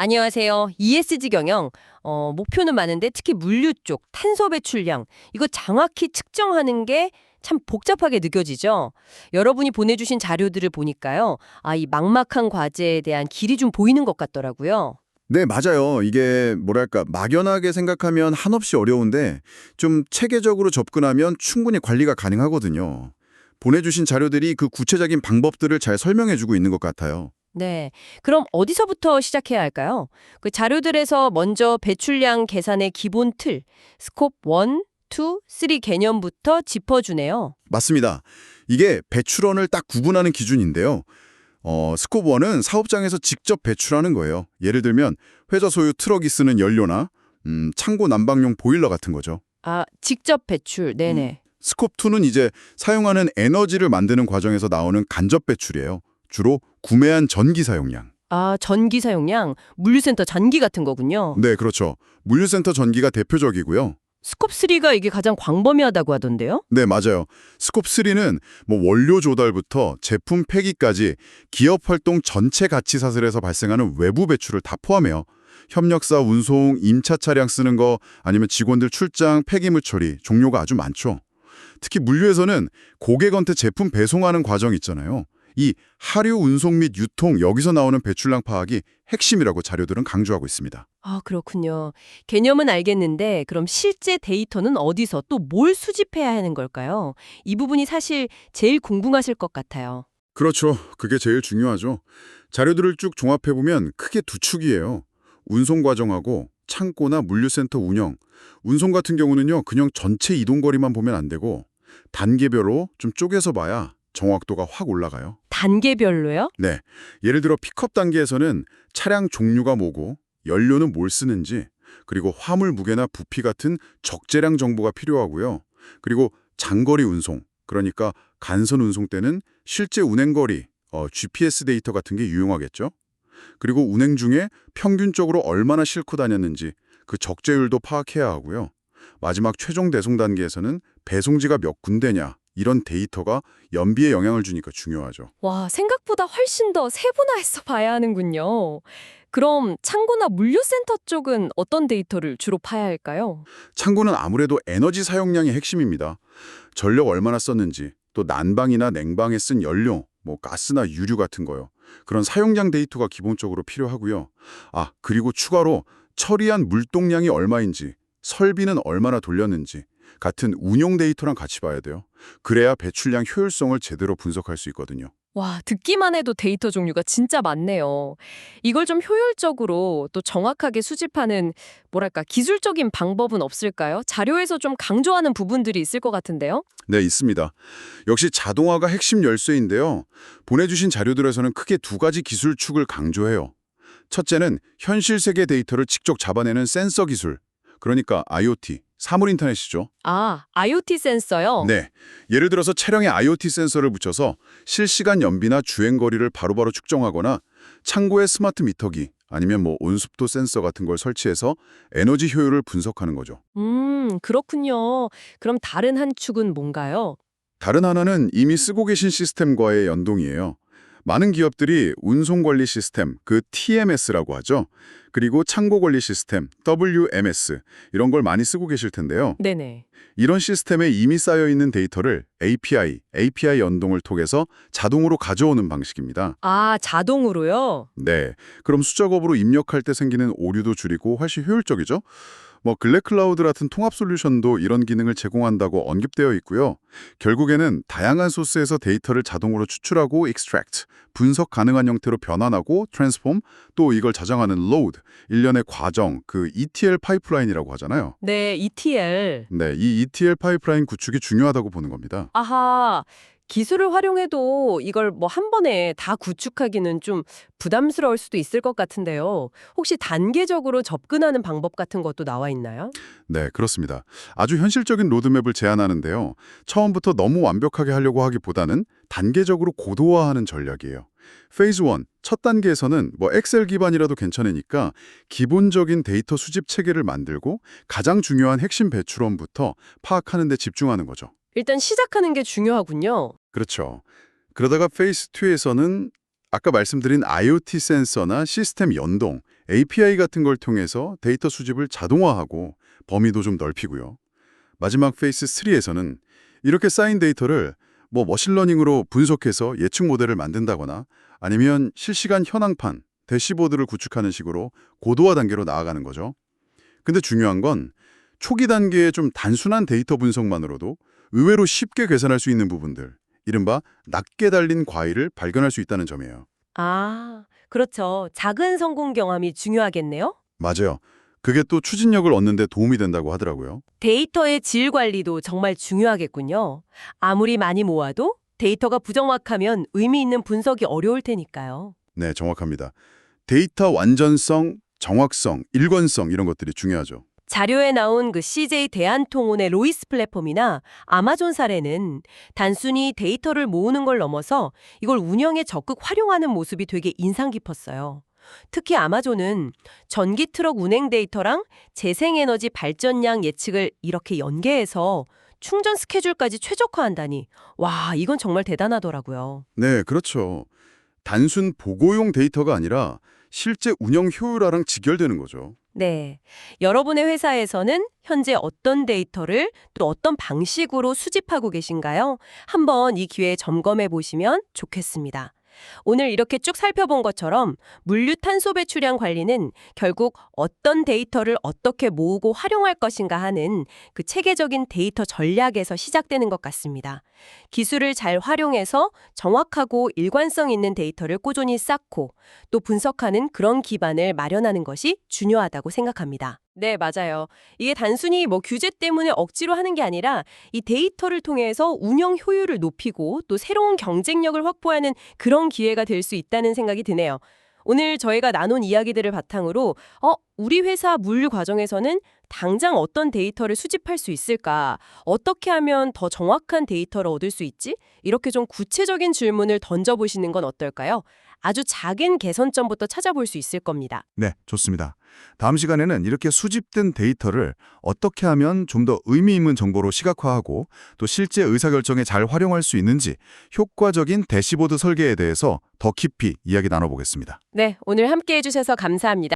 안녕하세요. ESG 경영. 목표는 많은데 특히 물류 쪽 탄소 배출량 이거 정확히 측정하는 게 참 복잡하게 느껴지죠. 여러분이 보내주신 자료들을 보니까요. 이 막막한 과제에 대한 길이 좀 보이는 것 같더라고요. 네, 맞아요. 이게 뭐랄까 막연하게 생각하면 한없이 어려운데 좀 체계적으로 접근하면 충분히 관리가 가능하거든요. 보내주신 자료들이 그 구체적인 방법들을 잘 설명해주고 있는 것 같아요. 네. 그럼 어디서부터 시작해야 할까요? 그 자료들에서 먼저 배출량 계산의 기본 틀, 스콥 1, 2, 3 개념부터 짚어주네요. 맞습니다. 이게 배출원을 딱 구분하는 기준인데요. 스콥 1은 사업장에서 직접 배출하는 거예요. 예를 들면 회사 소유 트럭이 쓰는 연료나 창고 난방용 보일러 같은 거죠. 직접 배출. 네네. 스콥 2는 이제 사용하는 에너지를 만드는 과정에서 나오는 간접 배출이에요. 주로 구매한 전기 사용량. 전기 사용량, 물류센터 전기 같은 거군요. 네, 그렇죠. 물류센터 전기가 대표적이고요. 스콥 3가 이게 가장 광범위하다고 하던데요? 네, 맞아요. 스콥 3는 뭐 원료 조달부터 제품 폐기까지 기업 활동 전체 가치 사슬에서 발생하는 외부 배출을 다 포함해요. 협력사 운송, 임차 차량 쓰는 거, 아니면 직원들 출장, 폐기물 처리, 종류가 아주 많죠. 특히 물류에서는 고객한테 제품 배송하는 과정 있잖아요. 이 하류 운송 및 유통, 여기서 나오는 배출량 파악이 핵심이라고 자료들은 강조하고 있습니다. 그렇군요. 개념은 알겠는데 그럼 실제 데이터는 어디서 또 뭘 수집해야 하는 걸까요? 이 부분이 사실 제일 궁금하실 것 같아요. 그렇죠. 그게 제일 중요하죠. 자료들을 쭉 종합해보면 크게 두 축이에요. 운송 과정하고 창고나 물류센터 운영. 운송 같은 경우는요, 그냥 전체 이동거리만 보면 안 되고 단계별로 좀 쪼개서 봐야 정확도가 확 올라가요. 단계별로요? 네. 예를 들어 픽업 단계에서는 차량 종류가 뭐고 연료는 뭘 쓰는지, 그리고 화물 무게나 부피 같은 적재량 정보가 필요하고요. 그리고 장거리 운송, 그러니까 간선 운송 때는 실제 운행거리, GPS 데이터 같은 게 유용하겠죠. 그리고 운행 중에 평균적으로 얼마나 싣고 다녔는지 그 적재율도 파악해야 하고요. 마지막 최종 배송 단계에서는 배송지가 몇 군데냐, 이런 데이터가 연비에 영향을 주니까 중요하죠. 와, 생각보다 훨씬 더 세분화해서 봐야 하는군요. 그럼 창고나 물류센터 쪽은 어떤 데이터를 주로 파야 할까요? 창고는 아무래도 에너지 사용량이 핵심입니다. 전력 얼마나 썼는지, 또 난방이나 냉방에 쓴 연료, 뭐 가스나 유류 같은 거요. 그런 사용량 데이터가 기본적으로 필요하고요. 그리고 추가로 처리한 물동량이 얼마인지, 설비는 얼마나 돌렸는지 같은 운용 데이터랑 같이 봐야 돼요. 그래야 배출량 효율성을 제대로 분석할 수 있거든요. 와, 듣기만 해도 데이터 종류가 진짜 많네요. 이걸 좀 효율적으로 또 정확하게 수집하는 뭐랄까 기술적인 방법은 없을까요? 자료에서 좀 강조하는 부분들이 있을 것 같은데요. 네, 있습니다. 역시 자동화가 핵심 열쇠인데요. 보내주신 자료들에서는 크게 두 가지 기술 축을 강조해요. 첫째는 현실 세계 데이터를 직접 잡아내는 센서 기술, 그러니까 IoT, 사물 인터넷이죠. IoT 센서요? 네, 예를 들어서 차량에 IoT 센서를 붙여서 실시간 연비나 주행 거리를 바로바로 측정하거나 창고에 스마트 미터기, 아니면 뭐 온습도 센서 같은 걸 설치해서 에너지 효율을 분석하는 거죠. 그렇군요. 그럼 다른 한 축은 뭔가요? 다른 하나는 이미 쓰고 계신 시스템과의 연동이에요. 많은 기업들이 운송관리 시스템, 그 TMS라고 하죠. 그리고 창고관리 시스템, WMS, 이런 걸 많이 쓰고 계실 텐데요. 네네. 이런 시스템에 이미 쌓여있는 데이터를 API 연동을 통해서 자동으로 가져오는 방식입니다. 자동으로요? 네, 그럼 수작업으로 입력할 때 생기는 오류도 줄이고 훨씬 효율적이죠? 뭐 글래클라우드 같은 통합 솔루션도 이런 기능을 제공한다고 언급되어 있고요. 결국에는 다양한 소스에서 데이터를 자동으로 추출하고 extract, 분석 가능한 형태로 변환하고 transform, 또 이걸 저장하는 load, 일련의 과정, 그 ETL 파이프라인이라고 하잖아요. 네, ETL. 네, 이 ETL 파이프라인 구축이 중요하다고 보는 겁니다. 아하. 기술을 활용해도 이걸 뭐 한 번에 다 구축하기는 좀 부담스러울 수도 있을 것 같은데요. 혹시 단계적으로 접근하는 방법 같은 것도 나와 있나요? 네, 그렇습니다. 아주 현실적인 로드맵을 제안하는데요. 처음부터 너무 완벽하게 하려고 하기보다는 단계적으로 고도화하는 전략이에요. 페이즈 1, 첫 단계에서는 뭐 엑셀 기반이라도 괜찮으니까 기본적인 데이터 수집 체계를 만들고 가장 중요한 핵심 배출원부터 파악하는 데 집중하는 거죠. 일단 시작하는 게 중요하군요. 그렇죠. 그러다가 페이스 2에서는 아까 말씀드린 IoT 센서나 시스템 연동, API 같은 걸 통해서 데이터 수집을 자동화하고 범위도 좀 넓히고요. 마지막 페이스 3에서는 이렇게 쌓인 데이터를 머신러닝으로 분석해서 예측 모델을 만든다거나 아니면 실시간 현황판, 대시보드를 구축하는 식으로 고도화 단계로 나아가는 거죠. 근데 중요한 건 초기 단계의 좀 단순한 데이터 분석만으로도 의외로 쉽게 계산할 수 있는 부분들, 이른바 낮게 달린 과일을 발견할 수 있다는 점이에요. 아, 그렇죠. 작은 성공 경험이 중요하겠네요. 맞아요. 그게 또 추진력을 얻는 데 도움이 된다고 하더라고요. 데이터의 질 관리도 정말 중요하겠군요. 아무리 많이 모아도 데이터가 부정확하면 의미 있는 분석이 어려울 테니까요. 네, 정확합니다. 데이터 완전성, 정확성, 일관성 이런 것들이 중요하죠. 자료에 나온 그 CJ 대한통운의 로이스 플랫폼이나 아마존 사례는 단순히 데이터를 모으는 걸 넘어서 이걸 운영에 적극 활용하는 모습이 되게 인상 깊었어요. 특히 아마존은 전기 트럭 운행 데이터랑 재생에너지 발전량 예측을 이렇게 연계해서 충전 스케줄까지 최적화한다니, 와, 이건 정말 대단하더라고요. 네, 그렇죠. 단순 보고용 데이터가 아니라 실제 운영 효율화랑 직결되는 거죠. 네. 여러분의 회사에서는 현재 어떤 데이터를 또 어떤 방식으로 수집하고 계신가요? 한번 이 기회에 점검해 보시면 좋겠습니다. 오늘 이렇게 쭉 살펴본 것처럼 물류 탄소 배출량 관리는 결국 어떤 데이터를 어떻게 모으고 활용할 것인가 하는 그 체계적인 데이터 전략에서 시작되는 것 같습니다. 기술을 잘 활용해서 정확하고 일관성 있는 데이터를 꾸준히 쌓고 또 분석하는 그런 기반을 마련하는 것이 중요하다고 생각합니다. 네, 맞아요. 이게 단순히 규제 때문에 억지로 하는 게 아니라 이 데이터를 통해서 운영 효율을 높이고 또 새로운 경쟁력을 확보하는 그런 기회가 될 수 있다는 생각이 드네요. 오늘 저희가 나눈 이야기들을 바탕으로 우리 회사 물류 과정에서는 당장 어떤 데이터를 수집할 수 있을까? 어떻게 하면 더 정확한 데이터를 얻을 수 있지? 이렇게 좀 구체적인 질문을 던져보시는 건 어떨까요? 아주 작은 개선점부터 찾아볼 수 있을 겁니다. 네, 좋습니다. 다음 시간에는 이렇게 수집된 데이터를 어떻게 하면 좀 더 의미 있는 정보로 시각화하고 또 실제 의사결정에 잘 활용할 수 있는지 효과적인 대시보드 설계에 대해서 더 깊이 이야기 나눠보겠습니다. 네, 오늘 함께 해주셔서 감사합니다.